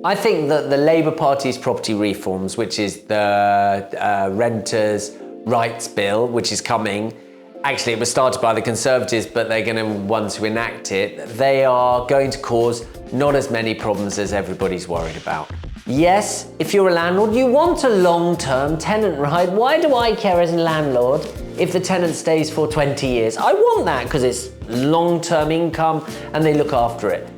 I think that the Labour Party's property reforms, which is the Renters' Rights Bill, which is coming, actually it was started by the Conservatives, but they're going to want to enact it, they are going to cause not as many problems as everybody's worried about. Yes, if you're a landlord, you want a long-term tenant, right? Why do I care as a landlord if the tenant stays for 20 years? I want that because it's long-term income and they look after it.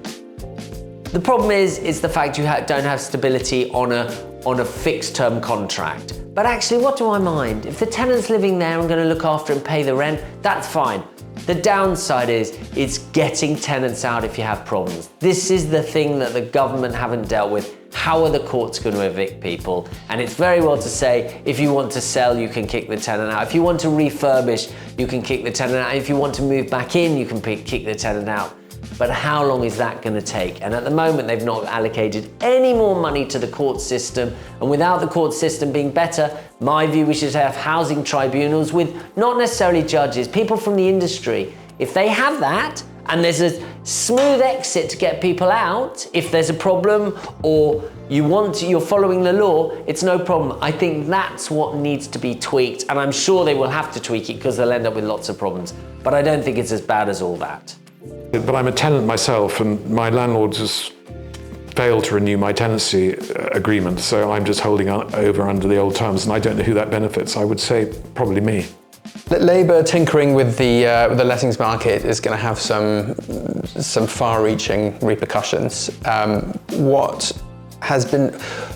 The problem is the fact you don't have stability on a fixed-term contract. But actually, what do I mind? If the tenant's living there and going to look after and pay the rent, that's fine. The downside is it's getting tenants out if you have problems. This is the thing that the government haven't dealt with. How are the courts going to evict people? And it's very well to say, if you want to sell, you can kick the tenant out. If you want to refurbish, you can kick the tenant out. If you want to move back in, you can kick the tenant out. But how long is that going to take? And at the moment, they've not allocated any more money to the court system. And without the court system being better, my view, we should have housing tribunals with not necessarily judges, people from the industry. If they have that, and there's a smooth exit to get people out, if there's a problem or you're following the law, it's no problem. I think that's what needs to be tweaked. And I'm sure they will have to tweak it because they'll end up with lots of problems. But I don't think it's as bad as all that. But I'm a tenant myself, and my landlord has failed to renew my tenancy agreement, so I'm just holding over under the old terms, and I don't know who that benefits. I would say probably me. Labour tinkering with the lettings market is going to have some far-reaching repercussions.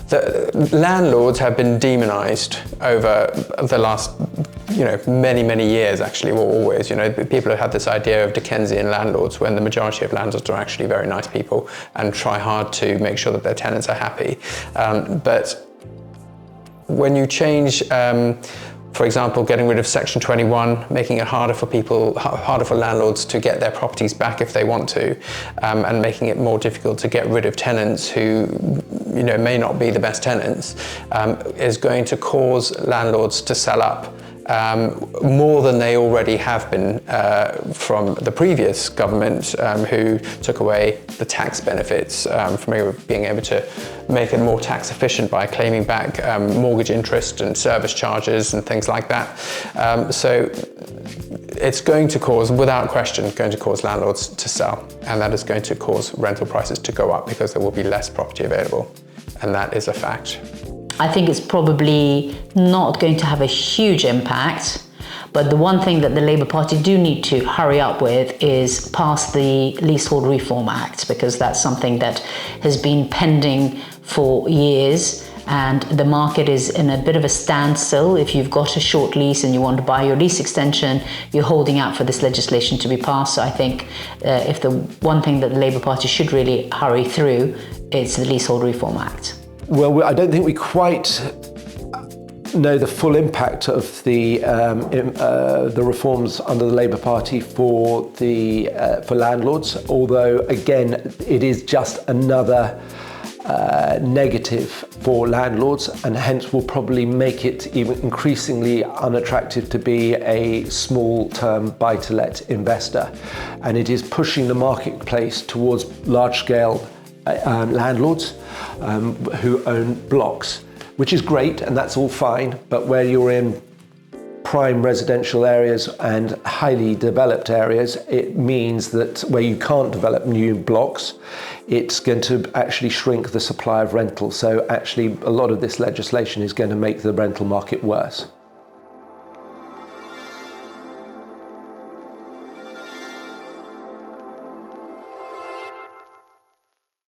The landlords have been demonised over the last, many years actually, or always. People have had this idea of Dickensian landlords when the majority of landlords are actually very nice people and try hard to make sure that their tenants are happy. But when you change, for example, getting rid of Section 21, making it harder for landlords to get their properties back if they want to, and making it more difficult to get rid of tenants who, may not be the best tenants, is going to cause landlords to sell up more than they already have been from the previous government, who took away the tax benefits from being able to make it more tax efficient by claiming back mortgage interest and service charges and things like that. So it's going to cause, without question, landlords to sell, and that is going to cause rental prices to go up because there will be less property available, and that is a fact. I think it's probably not going to have a huge impact, but the one thing that the Labour Party do need to hurry up with is pass the Leasehold Reform Act, because that's something that has been pending for years, and the market is in a bit of a standstill. If you've got a short lease and you want to buy your lease extension, you're holding out for this legislation to be passed. So I think if the one thing that the Labour Party should really hurry through, it's the Leasehold Reform Act. Well, I don't think we quite know the full impact of the reforms under the Labour Party for landlords. Although, again, it is just another negative for landlords, and hence will probably make it even increasingly unattractive to be a small-term buy-to-let investor. And it is pushing the marketplace towards large-scale landlords who own blocks, which is great, and that's all fine, but where you're in prime residential areas and highly developed areas, it means that where you can't develop new blocks, it's going to actually shrink the supply of rental. So actually a lot of this legislation is going to make the rental market worse.